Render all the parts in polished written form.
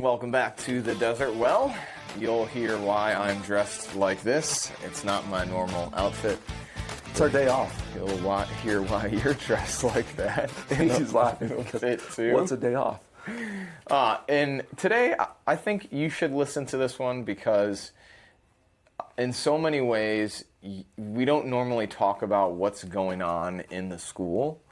Welcome back to the desert. Well, you'll hear why I'm dressed like this. It's not my normal outfit. It's our day off. You'll hear why you're dressed like that. He's laughing. It too. What's a day off? And today, I think you should listen to this one because in so many ways, we don't normally talk about what's going on in the school.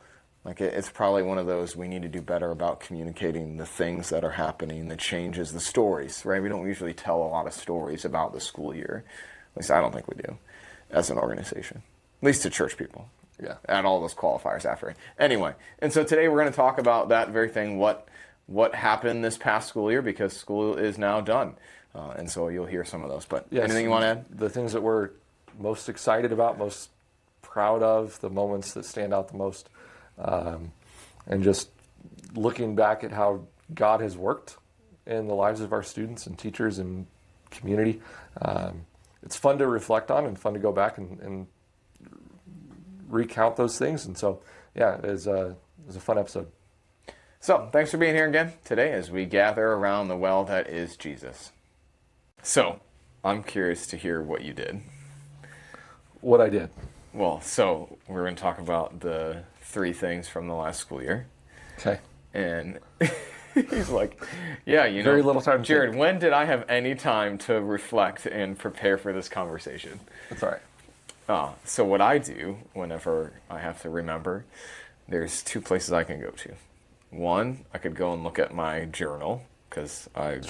Like it's probably one of those we need to do better about communicating the things that are happening, the changes, the stories, right? We don't usually tell a lot of stories about the school year. At least I don't think we do as an organization. At least to church people. Yeah. Add all those qualifiers after. Anyway, and so today we're going to talk about that very thing, what happened this past school year, because school is now done. And so you'll hear some of those. But yes, anything you want to add? The things that we're most excited about, most proud of, the moments that stand out the most. And just looking back at how God has worked in the lives of our students and teachers and community. It's fun to reflect on and fun to go back and recount those things. And so, yeah, it was a fun episode. So, thanks for being here again today as we gather around the well that is Jesus. So, I'm curious to hear what you did. What I did. Well, so we're going to talk about the 3 things from the last school year. Okay. And he's like, yeah, you know, very little time. Jared, when did I have any time to reflect and prepare for this conversation? That's all right. So what I do whenever I have to remember, there's 2 places I can go to. One, I could go and look at my journal, because I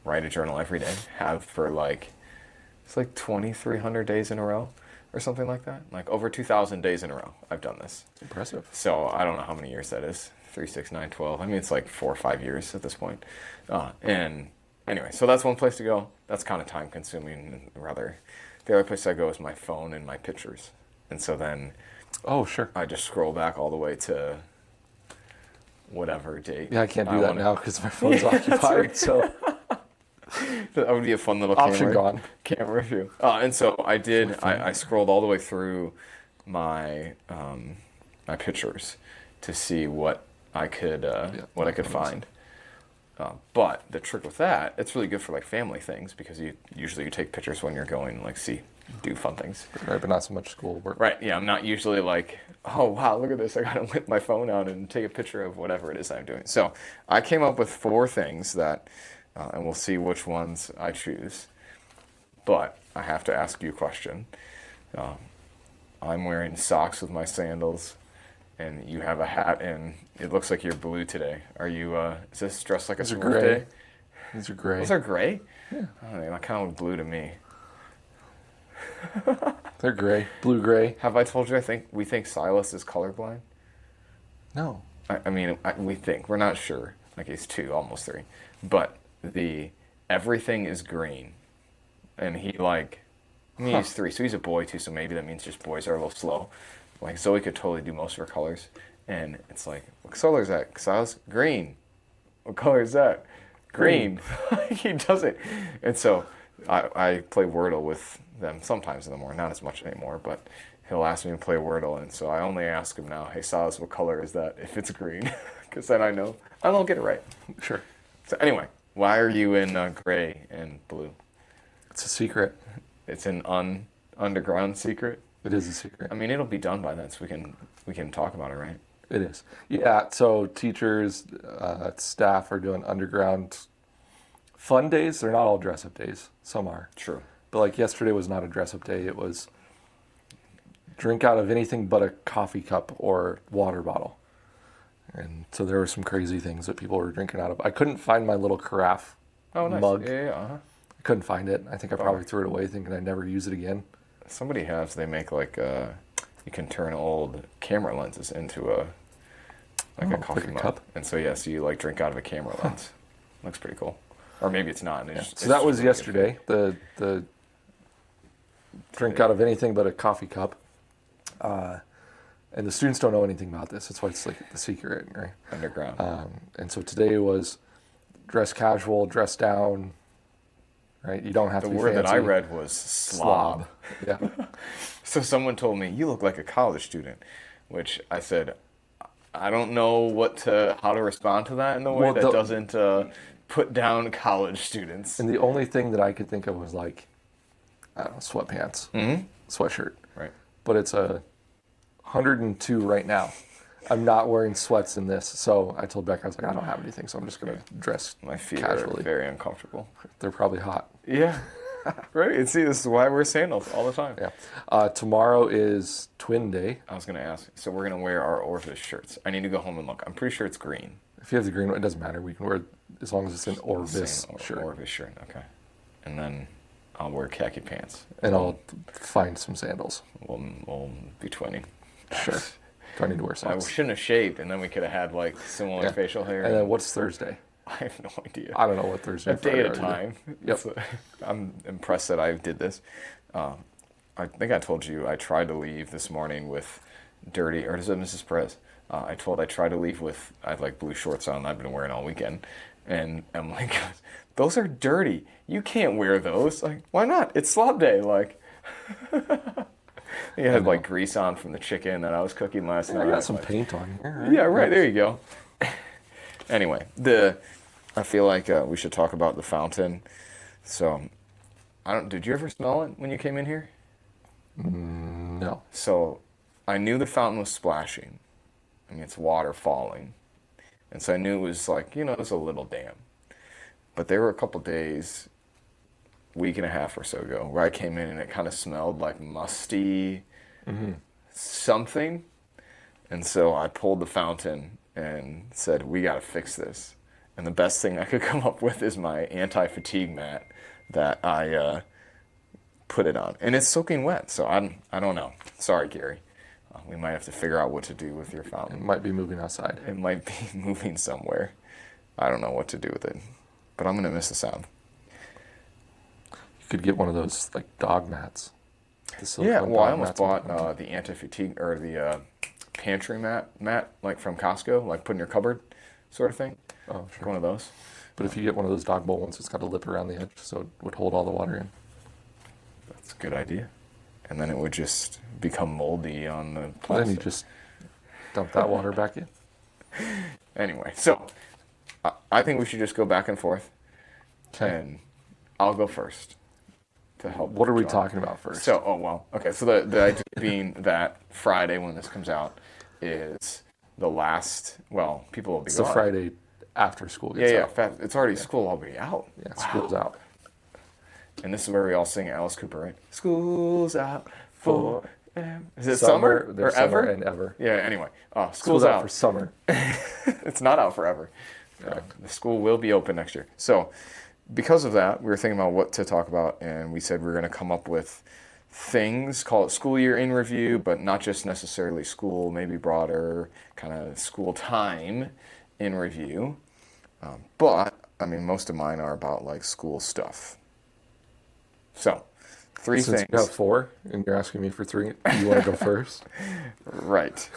write a journal every day, have for it's like 2,300 days in a row. Or something like that. Like over 2,000 days in a row, I've done this. Impressive. So I don't know how many years that is. 3, 6, 9, 12. I mean, it's like 4 or 5 years at this point. And anyway, so that's one place to go. That's kind of time consuming. Rather, the other place I go is my phone and my pictures. And so then, I just scroll back all the way to whatever date. Yeah, I can't do that now because my phone's occupied. Right. So. That would be a fun little camera view. And so I did. I scrolled all the way through my my pictures to see what I could find. But the trick with that, it's really good for family things because you take pictures when you're going do fun things. Right, but not so much school work. Right. Yeah, I'm not usually oh wow, look at this. I gotta whip my phone out and take a picture of whatever it is I'm doing. So I came up with 4 things that. And we'll see which ones I choose. But I have to ask you a question. I'm wearing socks with my sandals, and you have a hat, and it looks like you're blue today. Are you, is this dressed like a school day? These are gray. Those are gray? Yeah. Oh, they kind of look blue to me. They're gray. Blue-gray. Have I told you we think Silas is colorblind? No. I mean, we think. We're not sure. He's 2, almost 3. But everything is green, and he's 3, so he's a boy too, so maybe that means just boys are a little slow. Zoe could totally do most of her colors, and it's what color is that? Silas? Green. What color is that? Green. He does it. And so I play Wordle with them sometimes in the morning, not as much anymore, but he'll ask me to play Wordle, and so I only ask him now, hey Silas, what color is that if it's green? Because then I know I don't get it right. Sure. So anyway. Why are you in gray and blue? It's a secret. It's an underground secret? It is a secret. I mean, it'll be done by then, so we can talk about it, right? It is. Yeah, so teachers, staff are doing underground fun days. They're not all dress-up days. Some are. True. But yesterday was not a dress-up day. It was drink out of anything but a coffee cup or water bottle. And so there were some crazy things that people were drinking out of. I couldn't find my little carafe mug. Yeah, uh-huh. I couldn't find it. I think I probably threw it away thinking I'd never use it again. Somebody has, they make you can turn old camera lenses into a coffee mug. Cup. And so, so you drink out of a camera lens. Looks pretty cool. Or maybe it's not. So that was yesterday, the drink out of anything but a coffee cup. And the students don't know anything about this. That's why it's the secret, right? Underground. And so today was dress casual, dress down, right? You don't have to be fancy. The word that I read was slob. Yeah. So someone told me, you look like a college student, which I said, I don't know how to respond to that in the way that doesn't put down college students. And the only thing that I could think of was like, I don't know, sweatpants, sweatshirt. Right. But it's 102 right now. I'm not wearing sweats in this. So I told Becca, I was like, I don't have anything, so I'm just going to dress My feet casually. are very uncomfortable. They're probably hot. Yeah. Right. And see, this is why I wear sandals all the time. Yeah. Tomorrow is Twin Day. I was going to ask. So we're going to wear our Orvis shirts. I need to go home and look. I'm pretty sure it's green. If you have the green one, it doesn't matter. We can wear it as long as it's an Orvis shirt. Orvis shirt. Okay. And then I'll wear khaki pants. And I'll find some sandals. We'll be twinning. Sure. Do I need to wear I socks? shouldn't have shaved, and then we could have had like similar facial hair. And then what's Thursday? I have no idea. I don't know what Thursday. A day at a time. Yep. I'm impressed that I did this. I think I told you I tried to leave this morning with dirty, or is it Mrs. Perez? I tried to leave with, I had like blue shorts on I've been wearing all weekend. And I'm like, those are dirty. You can't wear those. Like, why not? It's slop day. Like, you had like grease on from the chicken that I was cooking last night. I got some paint on here. Yeah, right. There you go. Anyway, I feel like we should talk about the fountain. So, did you ever smell it when you came in here? No. So, I knew the fountain was splashing. I mean, it's water falling. And so I knew it was like, it was a little damp. But there were a couple days, week and a half or so ago, where I came in and it kind of smelled like musty something. And so I pulled the fountain and said, we got to fix this. And the best thing I could come up with is my anti-fatigue mat that I put it on. And it's soaking wet, so I don't know. Sorry, Gary. We might have to figure out what to do with your fountain. It might be moving outside. It might be moving somewhere. I don't know what to do with it. But I'm going to miss the sound. You could get one of those like dog mats. Yeah, well, I almost bought the anti-fatigue, or the pantry mat, like from Costco, like put in your cupboard sort of thing. Oh, sure. One of those. But if you get one of those dog bowl ones, it's got a lip around the edge, so it would hold all the water in. That's a good idea. And then it would just become moldy on the plastic. Well, then you just dump that water back in. Anyway, so I think we should just go back and forth. Okay. And I'll go first to help. What are we John. talking about first? So, okay. So the idea being that Friday, when this comes out, is the last. Well, people will be. It's gone. the Friday after school gets out. Yeah. It's already school already out. Yeah, school's out. And this is where we all sing Alice Cooper, right? School's out for. Is it summer or There's ever? summer and ever. Yeah. Anyway, School's out for summer. It's not out forever. The school will be open next year. So, because of that, we were thinking about what to talk about, and we said we are going to come up with things, call it school year in review, but not just necessarily school, maybe broader kind of school time in review. But, I mean, most of mine are about like school stuff. So, three Since things. you have 4 and you're asking me for 3, you want to go first? Right.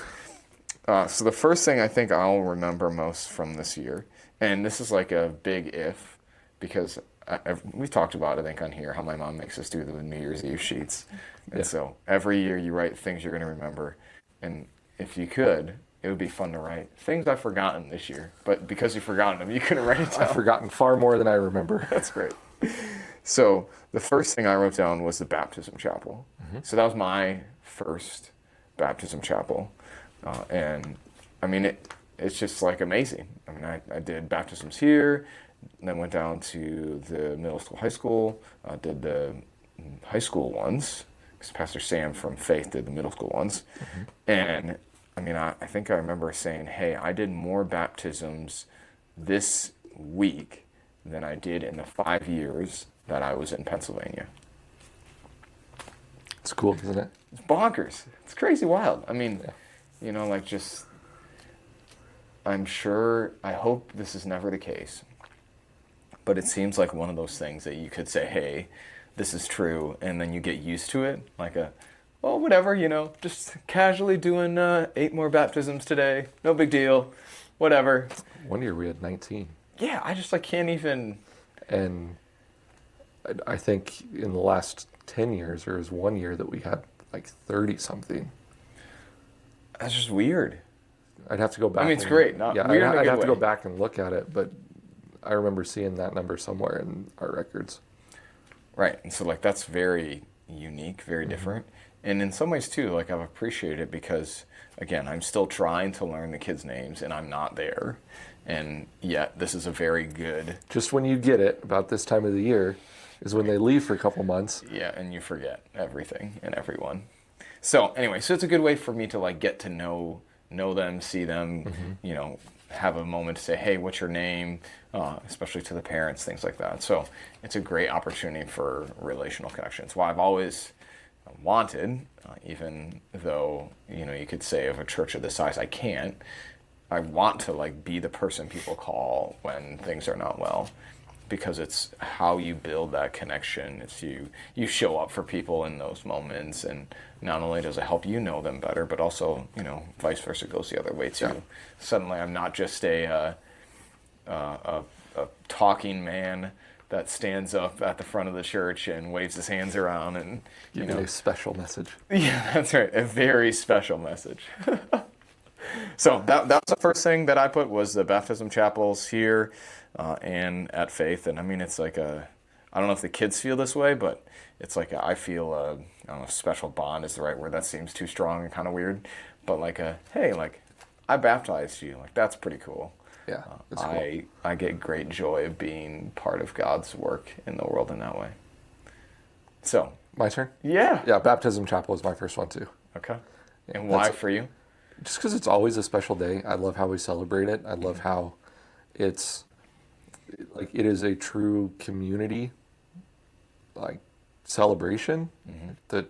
So the first thing I think I'll remember most from this year, and this is like a big if, because we've talked about, I think, on here, how my mom makes us do the New Year's Eve sheets. And so every year you write things you're going to remember. And if you could, it would be fun to write things I've forgotten this year. But because you've forgotten them, you couldn't write it down. I've forgotten far more than I remember. That's great. So the first thing I wrote down was the baptism chapel. So that was my first baptism chapel. And I mean, it's just like amazing. I mean, I did baptisms here, and then went down to the middle school, high school, did the high school ones, because Pastor Sam from Faith did the middle school ones. And I mean, I think I remember saying, hey, I did more baptisms this week than I did in the 5 years that I was in Pennsylvania. It's cool, isn't it? It's bonkers. It's crazy wild. I mean, like just, I'm sure, I hope this is never the case, but it seems like one of those things that you could say, hey, this is true, and then you get used to it, like whatever, just casually doing 8 more baptisms today, no big deal, whatever. One year we had 19. Yeah, I can't even. And I think in the last 10 years, there was 1 year that we had like 30 something. That's just weird. I'd have to go back. I mean, it's great. Not weird in a I'd good have to go way. back and look at it, but I remember seeing that number somewhere in our records. Right. And so like that's very unique, very different. And in some ways too, like I've appreciated it because again, I'm still trying to learn the kids' names and I'm not there. And yet this is a very good. Just when you get it, about this time of the year, is when they leave for a couple months. Yeah, and you forget everything and everyone. So anyway, so it's a good way for me to like get to know them, see them, you know, have a moment to say, hey, what's your name? Especially to the parents, things like that. So it's a great opportunity for relational connections. Well, I've always wanted, even though, you know, you could say of a church of this size, I can't. I want to like be the person people call when things are not well, because it's how you build that connection. It's you show up for people in those moments, and not only does it help you know them better, but also, you know, vice versa goes the other way too. Yeah. Suddenly I'm not just a talking man that stands up at the front of the church and waves his hands around and you know, a special message. Yeah, that's right, a very special message. So that was the first thing that I put, was the baptism chapels here and at Faith. And I mean, it's like I don't know if the kids feel this way, but it's like I feel I don't know if special bond is the right word. That seems too strong and kind of weird. But like hey, like I baptized you. Like that's pretty cool. Yeah, it's cool. I get great joy of being part of God's work in the world in that way. So. My turn? Yeah. Yeah, baptism chapel is my first one too. Okay. And why for you? Just because it's always a special day. I love how we celebrate it. I love how it's like it is a true community like celebration, that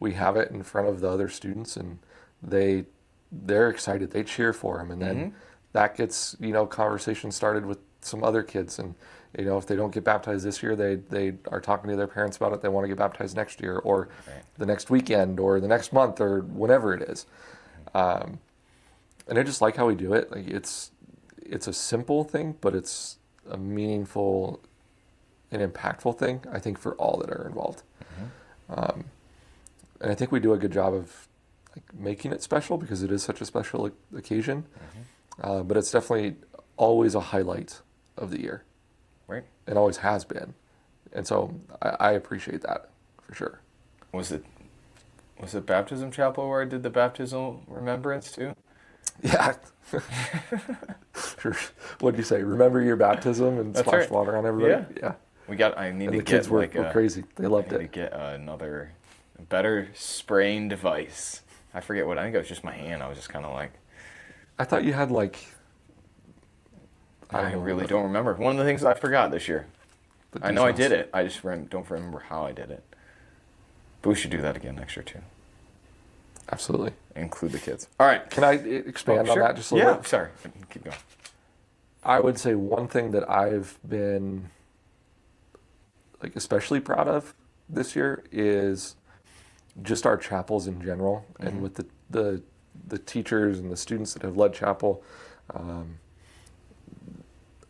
we have it in front of the other students and they're excited. They cheer for them, and then that gets, you know, conversation started with some other kids, and you know, if they don't get baptized this year, they are talking to their parents about it. They want to get baptized next year or the next weekend or the next month or whenever it is. And I just like how we do it. Like it's a simple thing, but it's a meaningful and impactful thing, I think, for all that are involved. And I think we do a good job of like making it special because it is such a special occasion. But it's definitely always a highlight of the year. Right. It always has been. And so I appreciate that for sure. Was it baptism chapel where I did the baptismal remembrance too? Yeah. Sure. What'd you say? Remember your baptism and That's splash right. water on everybody? Yeah. I need and to the kids get were like crazy. They loved I need it. to get another better spraying device. I forget what. I think it was just my hand. I was just kind of like. I thought you had like. I really don't remember. One of the things I forgot this year. I know I did it. I just don't remember how I did it. But we should do that again next year too. Absolutely. Include the kids. All right. Can I expand on that just a little bit? Yeah, sorry. Keep going. I would say one thing that I've been like especially proud of this year is just our chapels in general, and with the teachers and the students that have led chapel.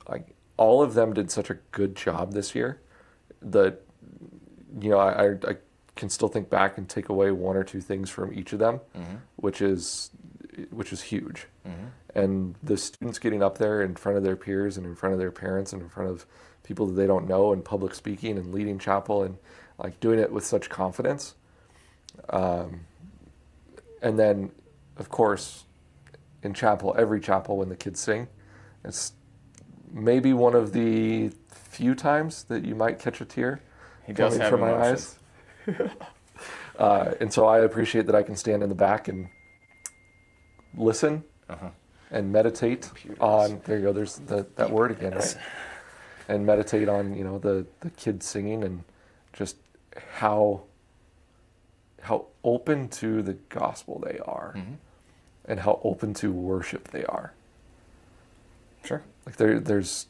Like all of them did such a good job this year that, you know, I can still think back and take away one or two things from each of them, which is huge. And the students getting up there in front of their peers and in front of their parents and in front of people that they don't know, and public speaking and leading chapel and like doing it with such confidence. And then, of course, in chapel, every chapel when the kids sing, it's maybe one of the few times that you might catch a tear coming from my eyes. And so I appreciate that I can stand in the back and listen and meditate on, there you go, there's that word again, right? And meditate on, you know, the kids singing and just how open to the gospel they are and how open to worship they are. Sure. Like there's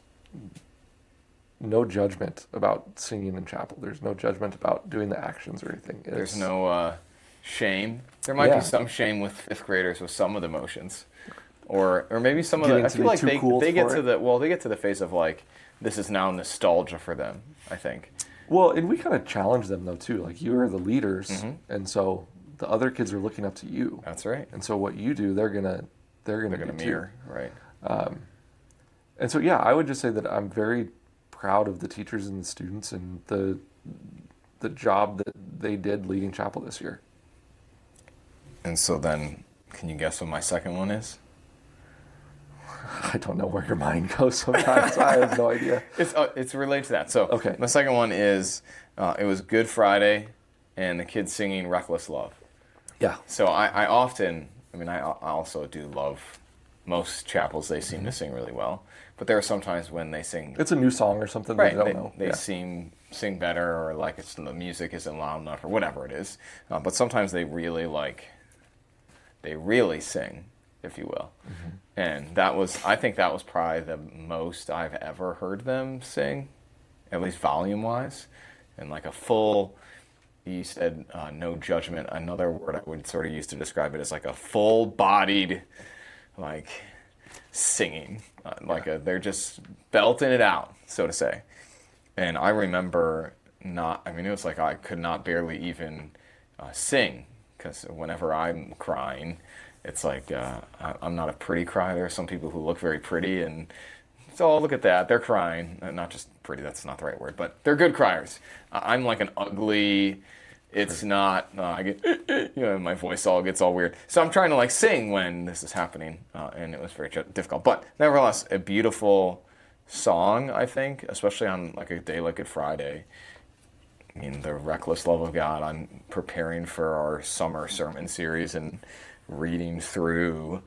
no judgment about singing in chapel. There's no judgment about doing the actions or anything. There's no shame. There might be some shame with fifth graders with some of the motions, or maybe some of the. I feel like they get to the phase of like this is now nostalgia for them. I think. Well, and we kind of challenge them though too. Like you are the leaders, and so the other kids are looking up to you. That's right. And so what you do, they're gonna mirror, right? And so, yeah, I would just say that I'm very proud of the teachers and the students and the job that they did leading chapel this year. And so then, can you guess what my second one is? I don't know where your mind goes sometimes. I have no idea. It's related to that. So Okay. my second one is it was Good Friday, and the kids singing "Reckless Love." Yeah. So I often, I mean, I also do love most chapels. They seem to sing really well, but there are sometimes when they sing It's a new song or something right. that they don't know. They Yeah. sing better, or like the music isn't loud enough, or whatever it is. But sometimes they really sing, if you will. And I think that was probably the most I've ever heard them sing, at least volume wise, and like a full. You said no judgment. Another word I would sort of use to describe it is like a full-bodied, like singing, they're just belting it out, so to say. And I remember it was like I could not barely even sing, because whenever I'm crying, it's like I'm not a pretty cry. There are some people who look very pretty, and so look at that, they're crying. Not just pretty, that's not the right word, but they're good criers. I'm like an ugly. It's not. I get, my voice gets all weird. So I'm trying to like sing when this is happening, and it was very difficult. But nevertheless, a beautiful song, I think, especially on like a day like Good Friday. I mean, the reckless love of God. I'm preparing for our summer sermon series and reading through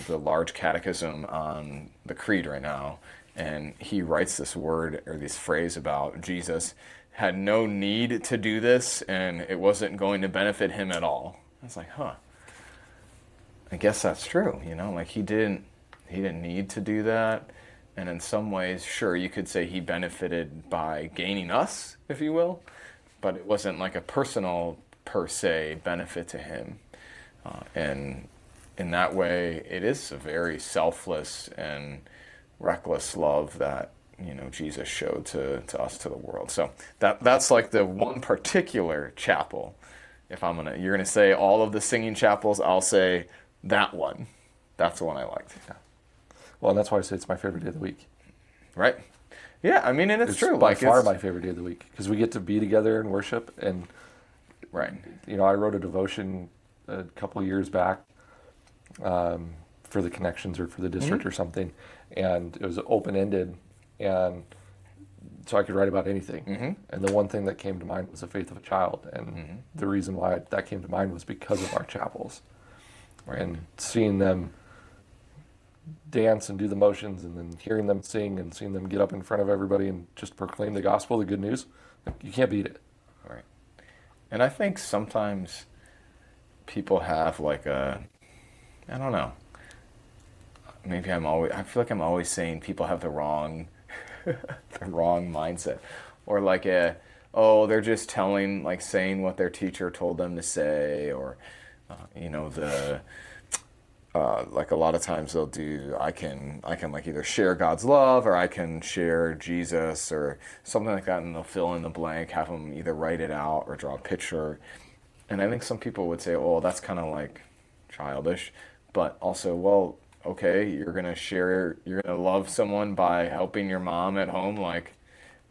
the large catechism on the Creed right now, and he writes this word or this phrase about Jesus had no need to do this, and it wasn't going to benefit him at all. I was like, I guess that's true. Like he didn't need to do that. And in some ways, sure, you could say he benefited by gaining us, if you will, but it wasn't like a personal, per se, benefit to him. And in that way, it is a very selfless and reckless love that Jesus showed to us, to the world. So that's like the one particular chapel. If you're gonna say all of the singing chapels, I'll say that one. That's the one I liked. Yeah. Well, and that's why I say it's my favorite day of the week. Right? Yeah, I mean, and it's true. By far my favorite day of the week, because we get to be together and worship. And right. I wrote a devotion a couple years back for the connections or for the district or something, and it was open-ended, and so I could write about anything. And the one thing that came to mind was the faith of a child, and the reason why that came to mind was because of our chapels, and seeing them dance and do the motions, and then hearing them sing and seeing them get up in front of everybody and just proclaim the gospel, the good news. You can't beat it. Right. And I think sometimes people have like I don't know. Maybe I feel like I'm always saying people have the wrong mindset, or like they're just saying what their teacher told them to say, or like a lot of times they'll do, I can like either share God's love, or I can share Jesus or something like that, and they'll fill in the blank, have them either write it out or draw a picture. And I think some people would say, oh, that's kind of like childish, but also, well, okay, you're going to love someone by helping your mom at home, like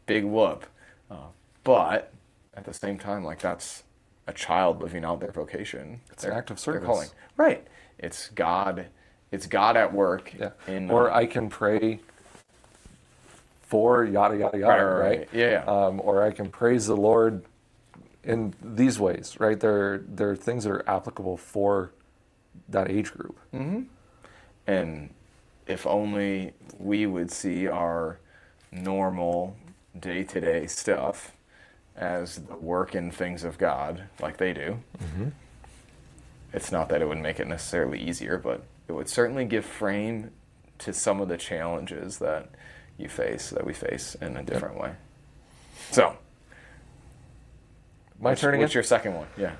big whoop. But at the same time, like that's a child living out their vocation. It's an act of service. Calling. Right. It's God at work. Yeah. Or I can pray for yada, yada, yada, right? Yeah. Or I can praise the Lord in these ways, right? There are things that are applicable for that age group. And if only we would see our normal day-to-day stuff as the work and things of God, like they do. It's not that it would make it necessarily easier, but it would certainly give frame to some of the challenges that we face in a different way. So, my turn again? What's your second one? Yeah.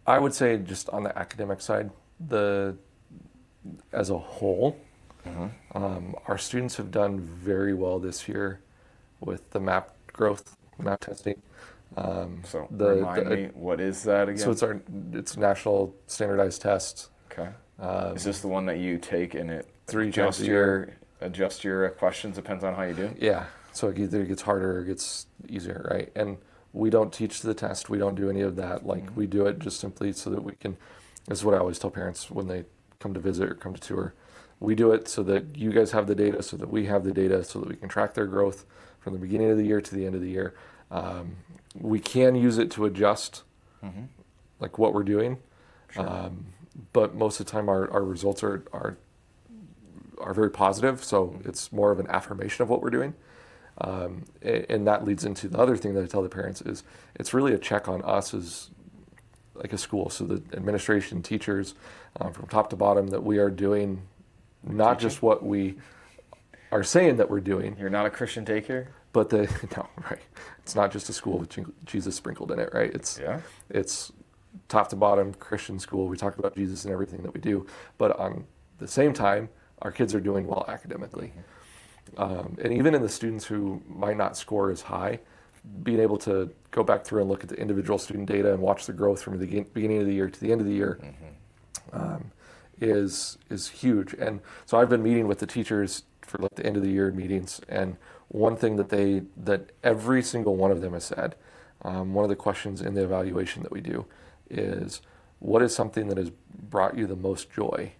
I would say just on the academic side, as a whole, our students have done very well this year with the map testing. So The- remind me, what is that again? So it's national standardized test. Okay. Is this the one that you take and it 3 times a year. adjust your questions depends on how you do? Yeah. So it either gets harder or gets easier, right? And we don't teach the test. We don't do any of that. Like we do it just simply so that we can. This is what I always tell parents when they come to visit or come to tour. We do it so that you guys have the data, so that we have the data, so that we can track their growth from the beginning of the year to the end of the year. We can use it to adjust like what we're doing. Sure. But most of the time our results are very positive, so it's more of an affirmation of what we're doing. And that leads into the other thing that I tell the parents is it's really a check on us as like a school, so the administration, teachers, from top to bottom, that we are doing not just what we are saying that we're doing. You're not a Christian daycare? But no, right. It's not just a school with Jesus sprinkled in it, right? It's top to bottom Christian school. We talk about Jesus in everything that we do, but on the same time, our kids are doing well academically. And even in the students who might not score as high, being able to go back through and look at the individual student data and watch the growth from the beginning of the year to the end of the year is huge. And so I've been meeting with the teachers for like the end of the year meetings, and one thing that every single one of them has said, one of the questions in the evaluation that we do is, what is something that has brought you the most joy?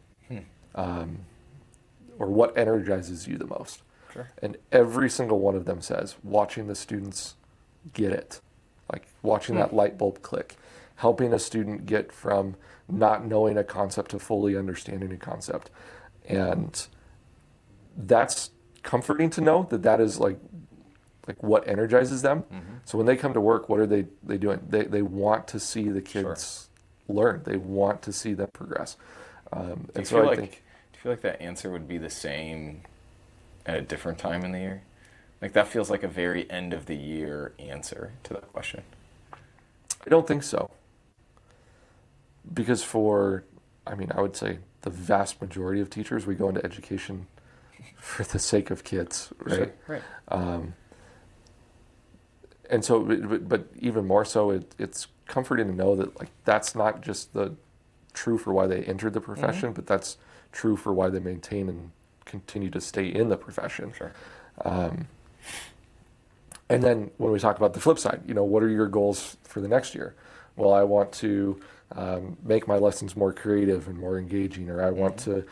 Or what energizes you the most? Sure. And every single one of them says, watching the students get it, like watching that light bulb click, helping a student get from not knowing a concept to fully understanding a concept. And that's comforting to know that is like what energizes them. So when they come to work, what are they doing? They want to see the kids learn. They want to see them progress. And so I think, do you feel like that answer would be the same at a different time in the year? Like that feels like a very end of the year answer to that question. I don't think so. Because I would say the vast majority of teachers, we go into education for the sake of kids, right? Sure, right. And so, but even more so, it's comforting to know that like that's not just the true for why they entered the profession, but that's true for why they maintain and continue to stay in the profession. Sure. And then when we talk about the flip side, what are your goals for the next year? Well, I want to make my lessons more creative and more engaging, or I want to,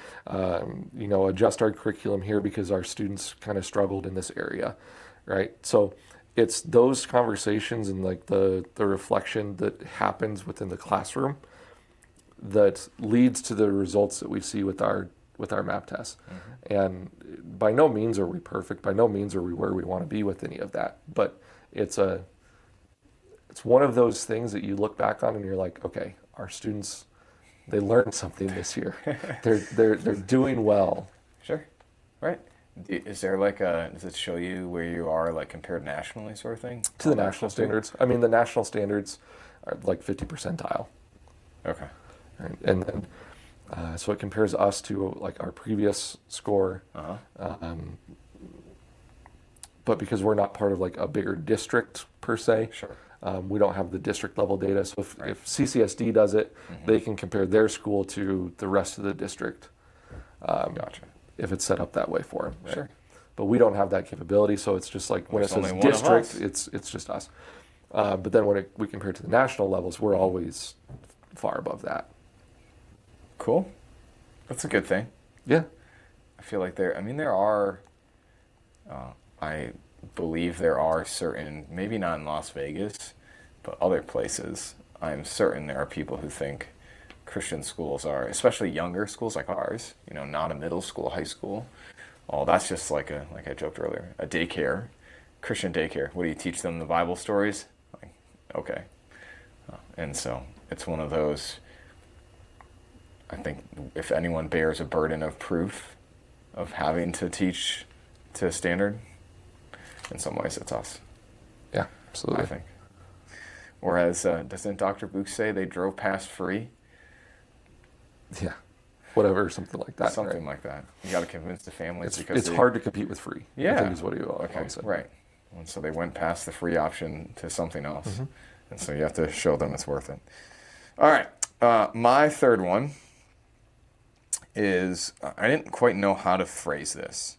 adjust our curriculum here because our students kind of struggled in this area, right? So it's those conversations and like the reflection that happens within the classroom that leads to the results that we see with our MAP tests. And by no means are we perfect. By no means are we where we want to be with any of that. But it's one of those things that you look back on and you're like, okay, our students, they learned something this year. They're doing well. Sure. Right. Is there does it show you where you are like compared nationally sort of thing? To the national standards. I mean, the national standards are like 50 percentile. Okay. Right? And then, so it compares us to like our previous score. But because we're not part of like a bigger district per se, Sure. We don't have the district level data. So if CCSD does it, they can compare their school to the rest of the district. Gotcha. If it's set up that way for them. Right? Sure. But we don't have that capability, so it's just like when it There's says only one of district, us. it's just us. But then when we compare it to the national levels, we're always far above that. Cool. That's a good thing. Yeah. I feel like there are, I believe there are certain, maybe not in Las Vegas, but other places, I'm certain there are people who think Christian schools are, especially younger schools like ours, not a middle school, high school. Oh, that's just like I joked earlier, a daycare, Christian daycare. What do you teach them? The Bible stories? Like, okay. And so it's one of those, I think if anyone bears a burden of proof of having to teach to a standard, in some ways it's us. Yeah, absolutely. I think. Whereas, doesn't Dr. Booth say they drove past free? Yeah. Whatever, something like that. Something right? like that. You got to convince the families It's hard to compete with free. Yeah. I think is what he Okay. always said. Right. And so they went past the free option to something else. Mm-hmm. And so you have to show them it's worth it. All right. My third one is I didn't quite know how to phrase this.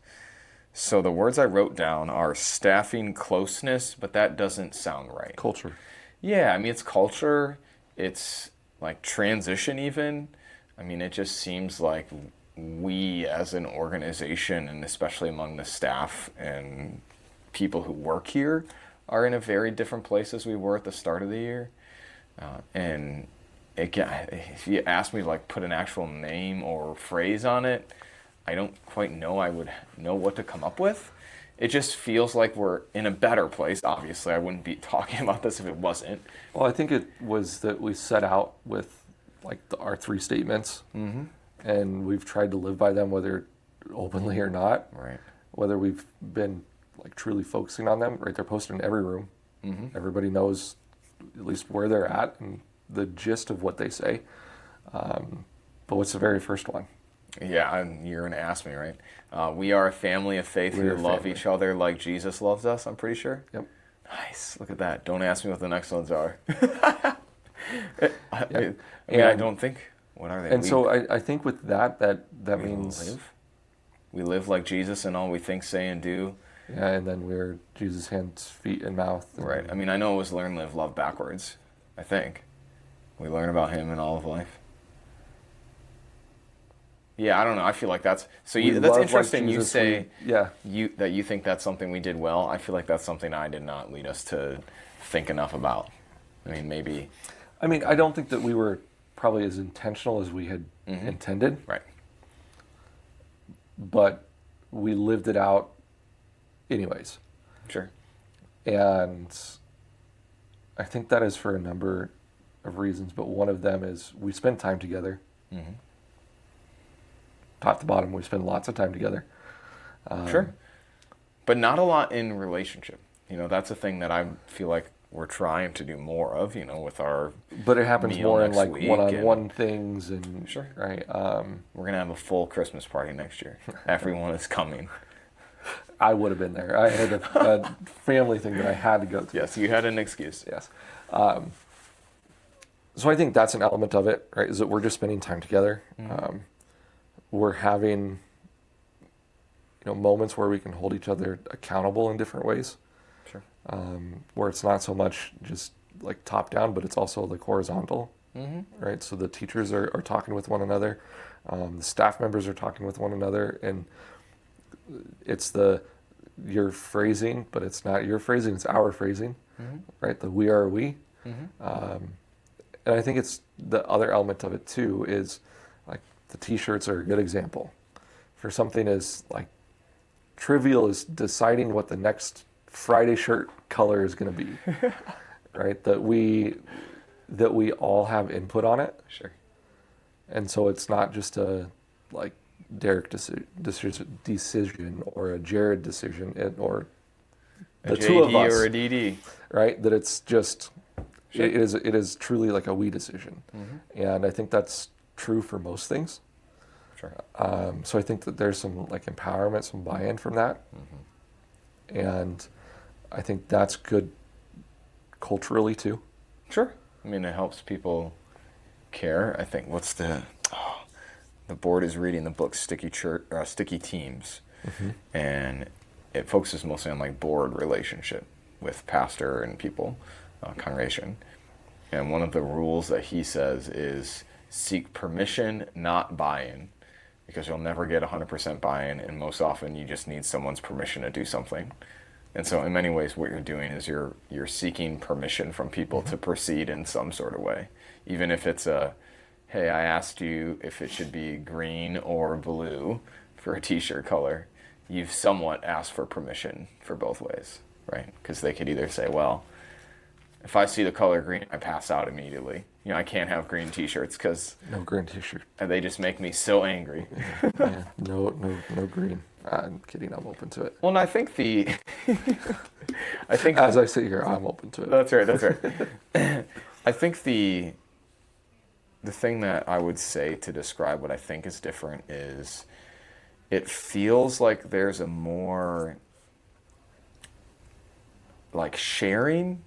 So the words I wrote down are staffing closeness, but that doesn't sound right. Culture. Yeah, I mean, it's culture. It's like transition even. I mean, it just seems like we as an organization, and especially among the staff and people who work here, are in a very different place as we were at the start of the year. And again, if you ask me to like put an actual name or phrase on it, I don't quite know I would know what to come up with. It just feels like we're in a better place. Obviously, I wouldn't be talking about this if it wasn't. Well, I think it was that we set out with like our 3 statements, and we've tried to live by them, whether openly or not. Right. Whether we've been like truly focusing on them. Right, they're posted in every room. Everybody knows at least where they're at and the gist of what they say. But what's the very first one? Yeah, and you're going to ask me, right? We are a family of faith We're who a love family. each other like Jesus loves us, I'm pretty sure. Yep. Nice. Look at that. Don't ask me what the next ones are. I Yeah. mean, I And- don't think. What are they? And so I think with that we means live. We live like Jesus in all we think, say, and do. yeah, and then we're Jesus' hands, feet, and mouth. Right. I mean, I know it was learn, live, love backwards. I think we learn about Him in all of life. Yeah, I don't know. I feel like that's so. We That's love like interesting. You Jesus, say yeah. you think that's something we did well. I feel like that's something I did not lead us to think enough about. I mean, maybe I mean, I don't think that we were probably as intentional as we had intended, right. but we lived it out anyways. Sure. And I think that is for a number of reasons, but one of them is we spend time together. Top to bottom, we spend lots of time together. Sure. But not a lot in relationship. You know, that's a thing that I feel like we're trying to do more of, you know, with our But it happens meal more in next like week one-on-one things and Sure. right. We're going to have a full Christmas party next year. Everyone is coming. I would have been there. I had a family thing that I had to go to. Yes, you had an excuse. Yes. So I think that's an element of it, right? Is that we're just spending time together. We're having, moments where we can hold each other accountable in different ways. Sure. Where it's not so much just like top down, but it's also like horizontal, right? So the teachers are talking with one another, the staff members are talking with one another, and it's your phrasing, but it's not your phrasing, it's our phrasing, right? The we are we. And I think it's the other element of it too is like the t-shirts are a good example for something as like trivial as deciding what the next Friday shirt color is going to be, right? That we all have input on it. Sure. And so it's not just a like Derek decision or a Jared decision or A the two of JD us, or a DD. right? That it's just Sure. it is truly like a we decision, and I think that's true for most things. Sure. So I think that there's some like empowerment, some buy-in from that, and I think that's good culturally too. Sure. I mean, it helps people care. I think the board is reading the book Sticky Teams, and it focuses mostly on like board relationship with pastor and people, congregation. And one of the rules that he says is seek permission, not buy-in, because you'll never get 100% buy-in, and most often you just need someone's permission to do something. And so in many ways what you're doing is you're seeking permission from people to proceed in some sort of way. Even if it's hey, I asked you if it should be green or blue for a t-shirt color, you've somewhat asked for permission for both ways, right? Because they could either say, well, if I see the color green, I pass out immediately. You know, I can't have green t-shirts because No green t-shirt. they just make me so angry. Yeah, no green. I'm kidding. I'm open to it. Well, and I think As I sit here, I'm open to it. That's right. I think the thing that I would say to describe what I think is different is it feels like there's a more like sharing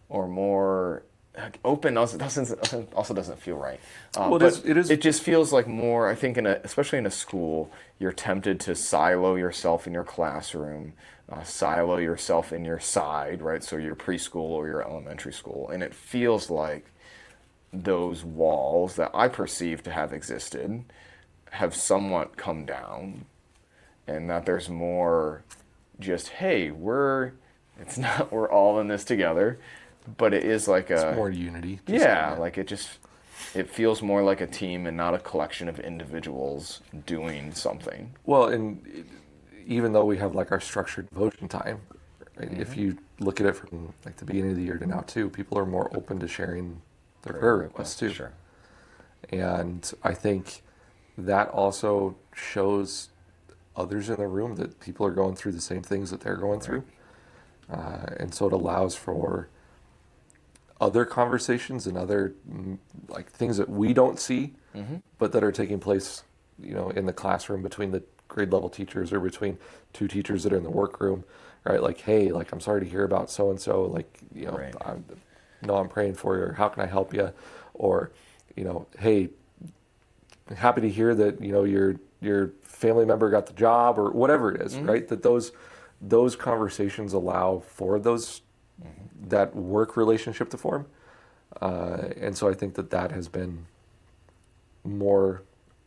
or more like, open also doesn't feel right. Well, But it is. it just feels like more. I think especially in a school, you're tempted to silo yourself in your classroom, silo yourself in your side, right? So your preschool or your elementary school, and it feels like those walls that I perceive to have existed have somewhat come down, and that there's more just hey, it's not we're all in this together, but it is like It's a more unity. yeah, like it feels more like a team and not a collection of individuals doing something. Well, and even though we have like our structured devotion time, right, if you look at it from like the beginning of the year to now too, people are more open to sharing their prayer requests too. Sure. And I think that also shows others in the room that people are going through the same things that they're going through. And so it allows for other conversations and other like things that we don't see, but that are taking place, in the classroom between the grade level teachers or between two teachers that are in the workroom, right? Like, hey, like I'm sorry to hear about so and so. Like, Right. I'm praying for you. Or how can I help you? Or, hey, happy to hear that your family member got the job or whatever it is, right? That those conversations allow for that work relationship to form, and so I think that has been more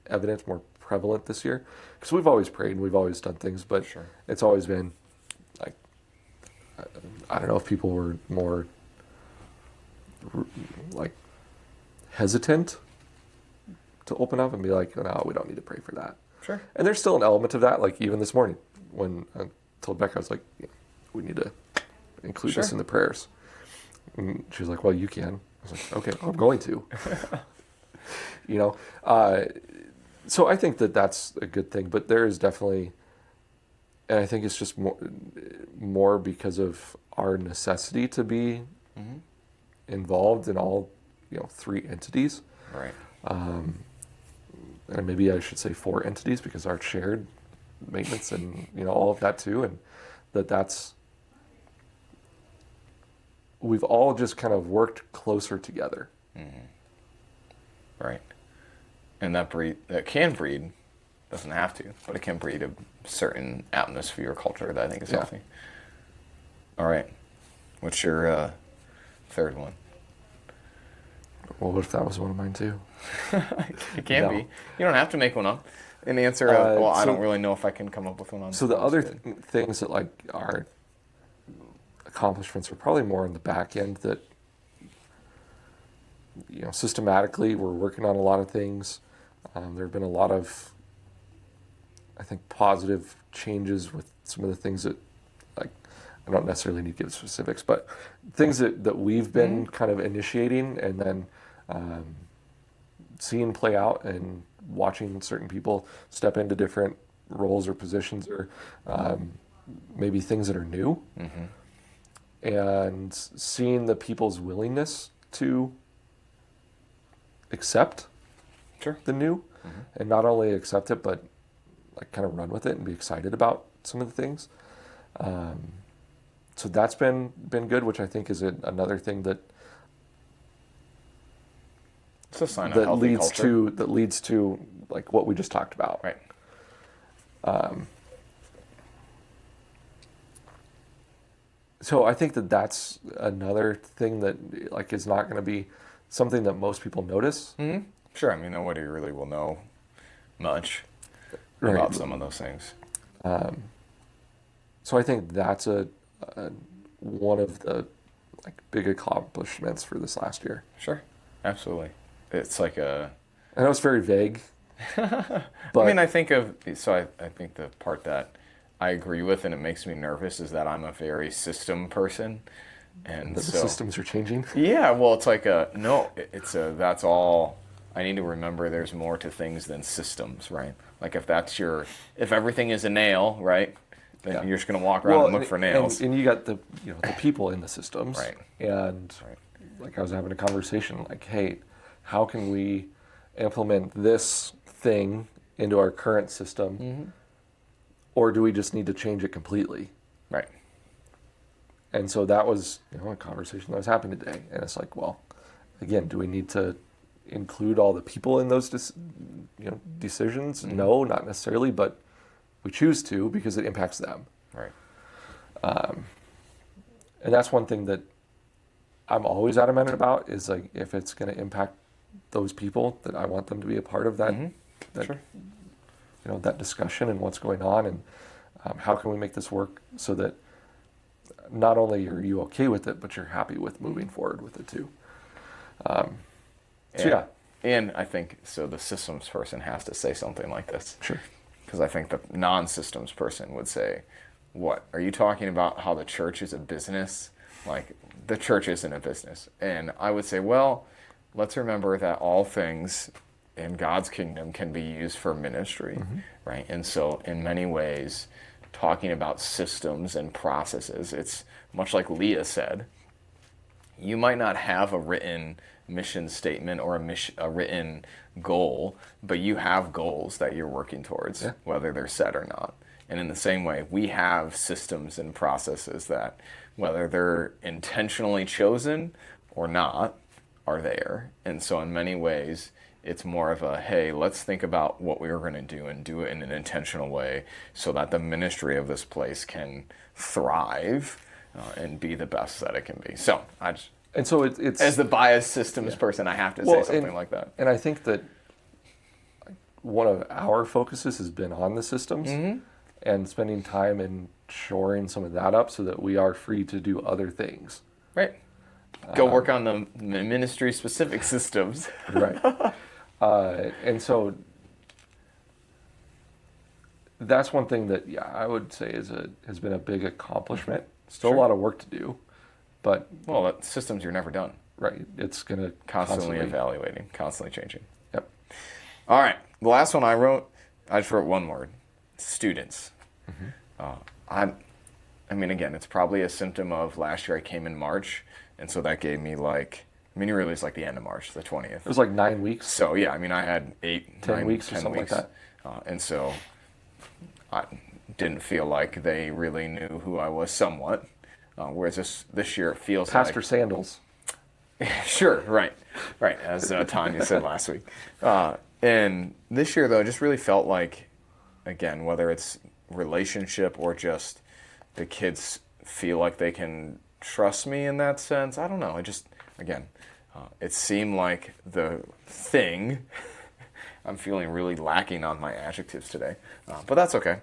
evident, more prevalent this year because we've always prayed and we've always done things, but Sure. it's always been like I don't know if people were more like hesitant to open up and be like, no, we don't need to pray for that. Sure. And there's still an element of that, like even this morning when I told Becca, I was like, yeah, we need to include this in the prayers. And she was like, well, you can. I was like, okay, I'm going to. So I think that's a good thing, but there is definitely, and I think it's just more because of our necessity to be involved in all, three entities. Right. And maybe I should say four entities because our shared maintenance and all of that too, and that's we've all just kind of worked closer together. Right. And that can breed, doesn't have to, but it can breed a certain atmosphere or culture that I think is healthy. All right. What's your third one? Well, what if that was one of mine too? It can be. You don't have to make one up. An answer of, I don't really know if I can come up with one on So the other things that like are accomplishments are probably more on the back end that, systematically we're working on a lot of things. There have been a lot of, I think, positive changes with some of the things that, like, I don't necessarily need to give specifics, but things that we've been kind of initiating and then seeing play out and watching certain people step into different roles or positions or maybe things that are new, and seeing the people's willingness to accept the new, and not only accept it, but like kind of run with it and be excited about some of the things. So that's been good, which I think is another thing that it's a sign of healthy culture. That leads to like what we just talked about. Right. So I think that's another thing that like is not going to be something that most people notice. Sure. I mean, nobody really will know much about some of those things. So I think that's one of the like big accomplishments for this last year. Sure. Absolutely. It's like I know it's very vague. But I mean, I think the part that I agree with and it makes me nervous is that I'm a very system person. And the systems are changing. Yeah, well, it's like that's all. I need to remember there's more to things than systems, right? Like if everything is a nail, right? Then you're just going to walk around and look for nails. And you got the people in the systems. Right. And like I was having a conversation like, hey, how can we implement this thing into our current system? Or do we just need to change it completely? Right. And so that was, a conversation that was happening today. And it's like, well, again, do we need to include all the people in those decisions? Mm-hmm. No, not necessarily, but we choose to because it impacts them. Right. And that's one thing that I'm always adamant about is like, if it's going to impact those people, that I want them to be a part of that, Sure. That discussion and what's going on, and how can we make this work so that not only are you okay with it, but you're happy with moving forward with it too. And I think so. The systems person has to say something like this. Sure. Because I think the non-systems person would say, "What are you talking about? How the church is a business? Like the church isn't a business." And I would say, well, let's remember that all things in God's kingdom can be used for ministry, right? And so, in many ways, talking about systems and processes, it's much like Leah said. You might not have a written mission statement or a written goal, but you have goals that you're working towards, whether they're set or not. And in the same way, we have systems and processes that, whether they're intentionally chosen or not, are there. And so in many ways, it's more of a, hey, let's think about what we are going to do and do it in an intentional way so that the ministry of this place can thrive and be the best that it can be. So it's as the biased systems person, I have to say something like that. And I think that one of our focuses has been on the systems and spending time in shoring some of that up so that we are free to do other things. Right. Go work on the ministry-specific systems. Right. And so that's one thing that I would say has been a big accomplishment. Still a lot of work to do, but systems, you're never done. Right. It's going to constantly evaluating, constantly changing. Yep. All right. The last one I just wrote one word: students. I mean, again, it's probably a symptom of last year I came in March, and so that gave me you released the end of March, the 20th. It was 9 weeks. So yeah, I mean, I had 10 weeks or something like that. And so I didn't feel like they really knew who I was somewhat. Whereas this year it feels Pastor Sandals. Sure, right, as Tanya said last week. And this year, though, it just really felt like, again, whether it's relationship or just the kids feel like they can trust me in that sense. I don't know. It seemed like the thing. I'm feeling really lacking on my adjectives today, but that's okay.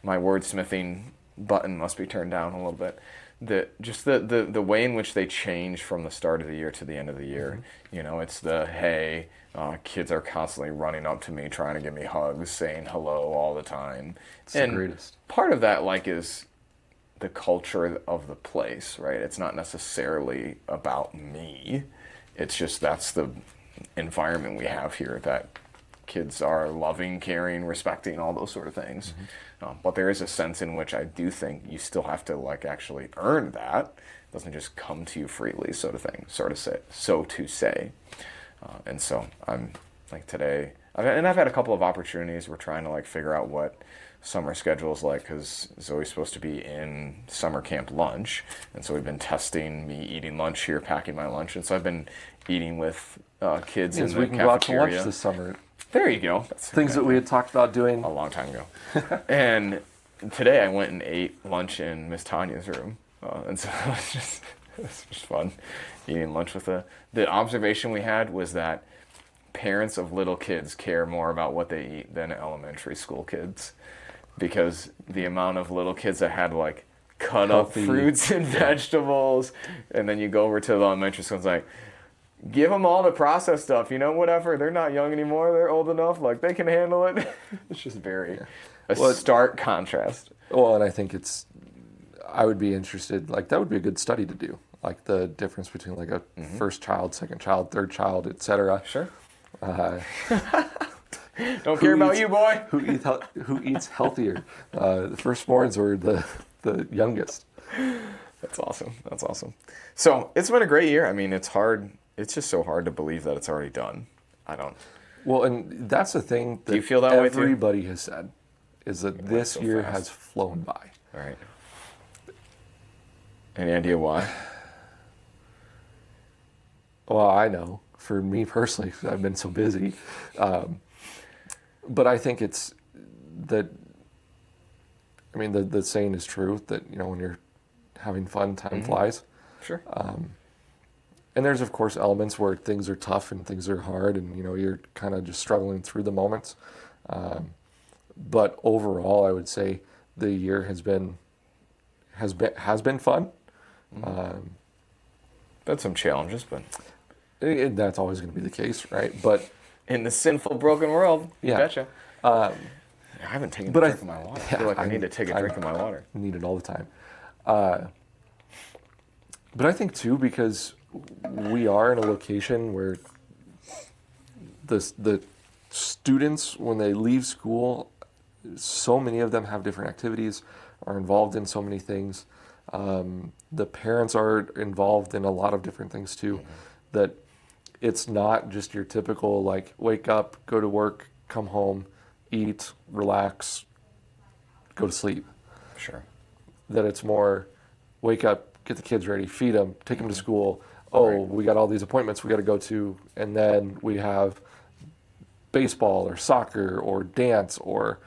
My wordsmithing button must be turned down a little bit. The way in which they change from the start of the year to the end of the year. It's hey, kids are constantly running up to me, trying to give me hugs, saying hello all the time. It's the greatest. Part of that is the culture of the place, right? It's not necessarily about me. It's just that's the environment we have here, that kids are loving, caring, respecting, all those sort of things. But there is a sense in which I do think you still have to actually earn that. It doesn't just come to you freely, so to say. And so I'm today, I've had a couple of opportunities. We're trying to figure out what summer schedule is because Zoe's supposed to be in summer camp lunch, and so we've been testing me eating lunch here, packing my lunch, and so I've been eating with kids in the cafeteria. We can go out to lunch this summer. There you go. That's things that we had talked about doing a long time ago. And today I went and ate lunch in Miss Tanya's room, and so it was just fun eating lunch with the observation we had was that parents of little kids care more about what they eat than elementary school kids, because the amount of little kids that had cut Healthy. up fruits and vegetables, and then you go over to the elementary school, it's give them all the processed stuff, whatever. They're not young anymore. They're old enough. They can handle it. It's just very stark contrast. Well, and I think I would be interested, that would be a good study to do. The difference between a first child, second child, third child, etc. Sure. Don't care about you, boy. Who eats healthier, the firstborns or the youngest? That's awesome. So it's been a great year. I mean, it's hard. It's just so hard to believe that it's already done. I don't. Well, and that's the thing that Do you feel that way too? Everybody has said, is that this year has flown by. All right. Any idea why? Well, I know for me personally, 'cause I've been so busy. But I think it's that, I mean, the saying is true that, when you're having fun, time flies. Sure. And there's, of course, elements where things are tough and things are hard and, you're kind of just struggling through the moments. But overall, I would say the year has been fun. Had some challenges, but That's always going to be the case, right? But in the sinful, broken world, you Yeah. betcha. I haven't taken a drink of my water. I feel like I need to take a drink of my water. need it all the time. But I think too, because we are in a location where the students, when they leave school, so many of them have different activities, are involved in so many things. The parents are involved in a lot of different things too, that it's not just your typical like wake up, go to work, come home, eat, relax, go to sleep. Sure. That it's more wake up, get the kids ready, feed them, take them to school. Oh, Right. we got all these appointments we got to go to, and then we have baseball or soccer or dance or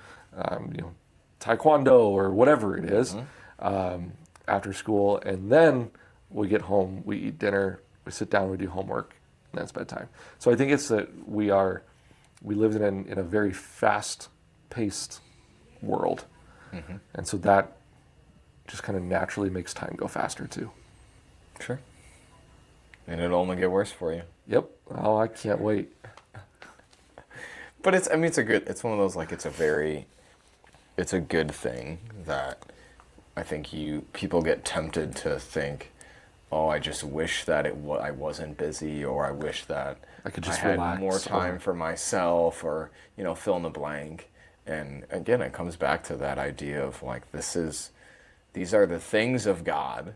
taekwondo or whatever it is after school, and then we get home, we eat dinner, we sit down, we do homework, and that's bedtime. So I think it's that we live in a very fast-paced world, and so that just kind of naturally makes time go faster too. Sure. And it'll only get worse for you. Yep. Oh, I can't wait. But it's one of those, like, it's a good thing that I think people get tempted to think, oh, I just wish that I wasn't busy, or I wish that I could just had relax, more time for myself, or, fill in the blank. And again, it comes back to that idea of like, these are the things of God,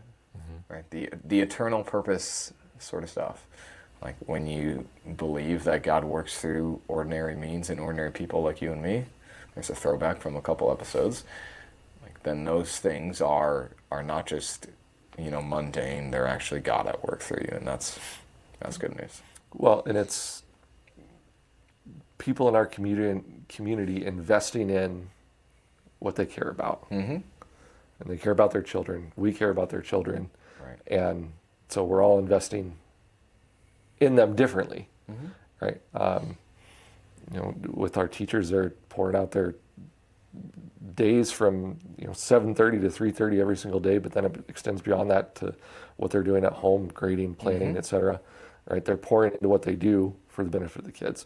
right? The eternal purpose sort of stuff. Like when you believe that God works through ordinary means and ordinary people like you and me, there's a throwback from a couple episodes, like then those things are not just, mundane, they're actually God at work through you, and that's good news. Well, and it's people in our community investing in what they care about. Mm-hmm. And they care about their children. We care about their children. Right. And so we're all investing in them differently, right? With our teachers, they're pouring out their days from 7:30 to 3:30 every single day, but then it extends beyond that to what they're doing at home, grading, planning, etc. Right? They're pouring into what they do for the benefit of the kids.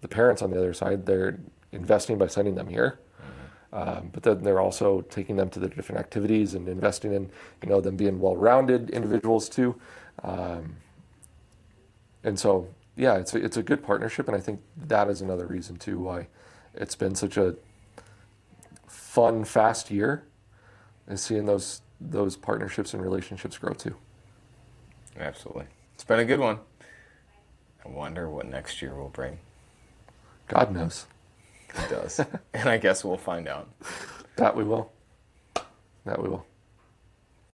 The parents, on the other side, they're investing by sending them here. But then they're also taking them to the different activities and investing in, them being well-rounded individuals too. And so, yeah, it's a good partnership, and I think that is another reason too why it's been such a fun, fast year, is seeing those partnerships and relationships grow too. Absolutely. It's been a good one. I wonder what next year will bring. God knows. It does. And I guess we'll find out. That we will.